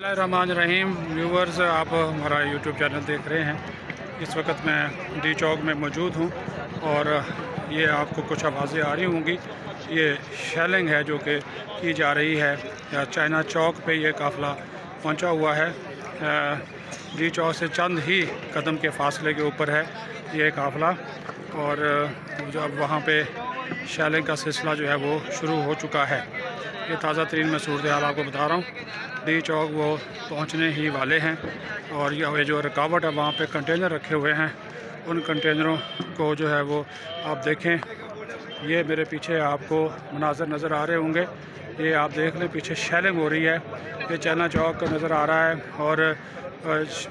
बिस्मिल्लाहिर्रहमानिर्रहीम व्यूवर्स, आप हमारा यूट्यूब चैनल देख रहे हैं। इस वक्त मैं डी चौक में मौजूद हूँ और ये आपको कुछ आवाज़ें आ रही होंगी। ये शेलिंग है जो कि की जा रही है या चाइना चौक पे ये काफ़िला पहुँचा हुआ है। डी चौक से चंद ही कदम के फासले के ऊपर है ये काफ़िला और जब वहाँ पे शेलिंग का सिलसिला जो है वो शुरू हो चुका है। ये ताज़ा तरीन मैं सूरत हाल आपको बता रहा हूँ। डी चौक वो पहुँचने ही वाले हैं और ये जो रुकावट है वहाँ पे कंटेनर रखे हुए हैं। उन कंटेनरों को जो है वो आप देखें, ये मेरे पीछे आपको मनाज़र नज़र आ रहे होंगे। ये आप देख लें, पीछे शेलिंग हो रही है। ये चाइना चौक नज़र आ रहा है और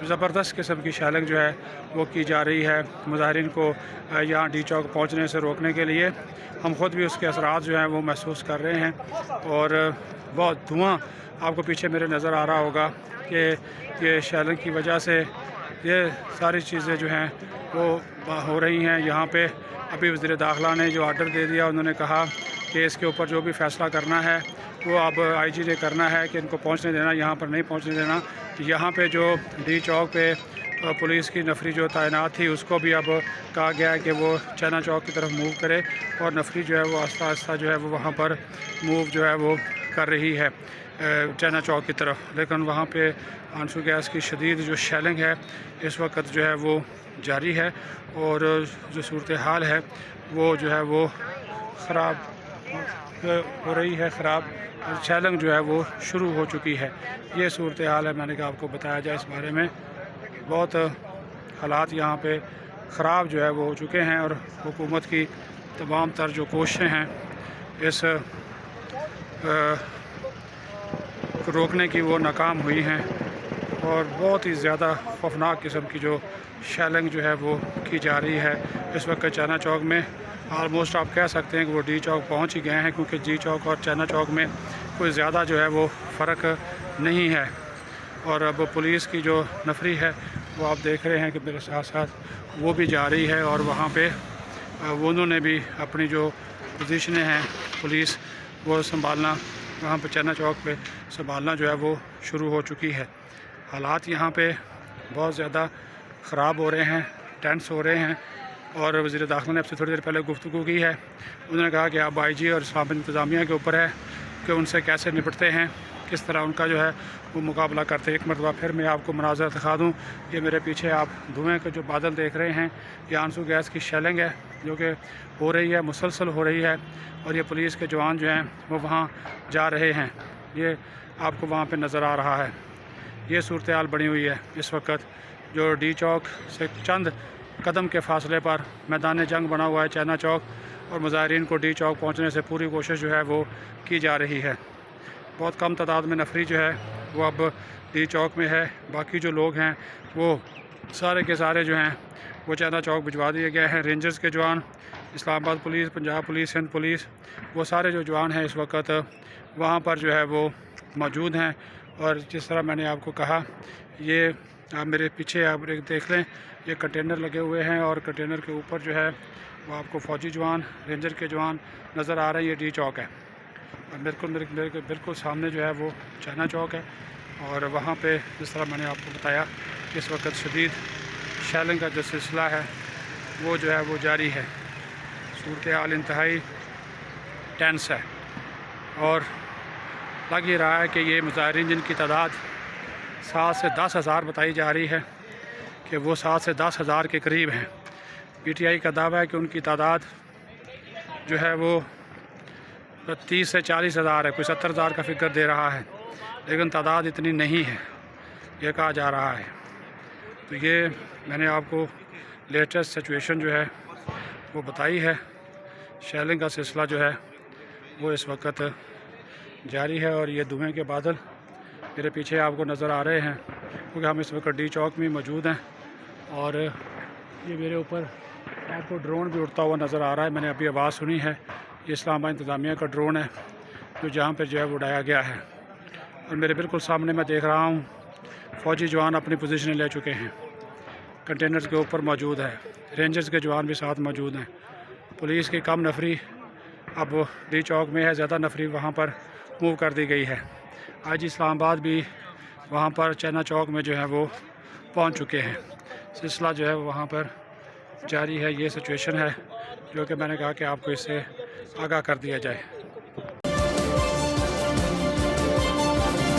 ज़बरदस्त किस्म की शेलिंग जो है वो की जा रही है मुज़ाहिरीन को यहाँ डी चौक पहुँचने से रोकने के लिए। हम ख़ुद भी उसके असरात जो हैं वो महसूस कर रहे हैं और बहुत धुआं आपको पीछे मेरे नज़र आ रहा होगा कि ये शेलिंग की वजह से ये सारी चीज़ें जो हैं वो हो रही हैं। यहाँ पे अभी वज़ीर दाखिला ने जो आर्डर दे दिया, उन्होंने कहा कि इसके ऊपर जो भी फ़ैसला करना है वो अब आईजी ने करना है कि इनको पहुँचने देना, यहाँ पर नहीं पहुँचने देना। यहाँ पे जो डी चौक पे पुलिस की नफरी जो तैनात थी उसको भी अब कहा गया है कि वो चाइना चौक की तरफ मूव करे और नफरी जो है वो आस्ता आस्ता जो है वो वहाँ पर मूव जो है वो कर रही है चाइना चौक की तरफ। लेकिन वहाँ पे आंसू गैस की शदीद जो शेलिंग है इस वक्त जो है वो जारी है और जो सूरत हाल है वो जो है वो ख़राब हो रही है, ख़राब और शेलिंग जो है वो शुरू हो चुकी है। ये सूरत हाल है, मैंने कहा आपको बताया जाए इस बारे में। बहुत हालात यहाँ पे ख़राब जो है वो हो चुके हैं और हुकूमत की तमाम तर जो कोशिशें हैं इस रोकने की वो नाकाम हुई हैं और बहुत ही ज़्यादा खौफनाक किस्म की जो शेलिंग जो है वो की जा रही है इस वक्त चाइना चौक में। आलमोस्ट आप कह सकते हैं कि वो डी चौक पहुंच ही गए हैं, क्योंकि डी चौक और चाइना चौक में कोई ज़्यादा जो है वो फ़र्क नहीं है। और अब पुलिस की जो नफरी है वो आप देख रहे हैं कि मेरे साथ साथ वो भी जा रही है और वहाँ पे उन्होंने भी अपनी जो पोजीशनें हैं पुलिस वो संभालना, वहाँ पे चाइना चौक पे संभालना जो है वो शुरू हो चुकी है। हालात यहाँ पे बहुत ज़्यादा ख़राब हो रहे हैं, टेंस हो रहे हैं और वज़ीर दाखिला ने आपसे थोड़ी देर पहले गुफ्तगू की है। उन्होंने कहा कि अब आईजी और इस्लामी इंतज़ामिया के ऊपर है कि उनसे कैसे निपटते हैं, किस तरह उनका जो है वो मुकाबला करते हैं। एक मरतबा फिर मैं आपको मनाज़र दिखा दूँ। ये मेरे पीछे आप धुएँ के जो बादल देख रहे हैं, ये आंसू गैस की शेलिंग है जो कि हो रही है, मुसलसल हो रही है और ये पुलिस के जवान जो हैं वो वहाँ जा रहे हैं। ये आपको वहाँ पे नज़र आ रहा है। ये सूरत हाल बनी हुई है इस वक्त जो डी चौक से चंद कदम के फासले पर मैदान जंग बना हुआ है चाइना चौक और मुज़ाहिरीन को डी चौक पहुँचने से पूरी कोशिश जो है वो की जा रही है। बहुत कम तादाद में नफरी जो है वो अब डी चौक में है। बाकी जो लोग हैं वो सारे के सारे जो हैं वो चाइना चौक भिजवा दिए गए हैं। रेंजर्स के जवान, Islamabad police, Punjab police, Sindh police, वो सारे जो जवान हैं इस वक्त वहाँ पर जो है वो मौजूद हैं। और जिस तरह मैंने आपको कहा, ये आप मेरे पीछे आप देख लें, ये कंटेनर लगे हुए हैं और कंटेनर के ऊपर जो है वो आपको फ़ौजी जवान, रेंजर के जवान नज़र आ रहे हैं। ये डी चौक है और बिल्कुल सामने जो है वो चाइना चौक है और वहाँ पे जिस तरह मैंने आपको बताया इस वक्त शदीद शेलिंग का जो सिलसिला है वो जो है वो जारी है। सूरत हाल इंतहाई टेंस है और लग ही रहा है कि ये मुज़ाहिरीन जिनकी तादाद 7 से 10 हज़ार बताई जा रही है कि वो 7 से 10 हज़ार के करीब हैं। PTI का दावा है कि उनकी तादाद जो है वो 30 से 40 हज़ार है, कोई 70 हज़ार का फिगर दे रहा है, लेकिन तादाद इतनी नहीं है ये कहा जा रहा है। तो ये मैंने आपको लेटेस्ट सिचुएशन जो है वो बताई है। शेलिंग का सिलसिला जो है वो इस वक्त जारी है और ये धुएँ के बादल मेरे पीछे आपको नज़र आ रहे हैं क्योंकि हम इस वक्त डी चौक में मौजूद हैं और ये मेरे ऊपर आपको ड्रोन भी उड़ता हुआ नज़र आ रहा है। मैंने अभी आवाज़ सुनी है, ये इस्लामाबाद इंतज़ामिया का ड्रोन है जो जहाँ पर जो है वो उड़ाया गया है और मेरे बिल्कुल सामने मैं देख रहा हूँ फ़ौजी जवान अपनी पोजीशन ले चुके हैं, कंटेनर्स के ऊपर मौजूद है, रेंजर्स के जवान भी साथ मौजूद हैं। पुलिस की कम नफरी अब डी चौक में है, ज़्यादा नफरी वहाँ पर मूव कर दी गई है। आज इस्लामाबाद भी وہاں پر چائنا چوک میں جو ہے وہ پہنچ چکے ہیں۔ سلسلہ جو ہے وہاں پر جاری ہے۔ یہ سچویشن ہے جو کہ میں نے کہا کہ آپ کو اس سے آگاہ کر دیا جائے۔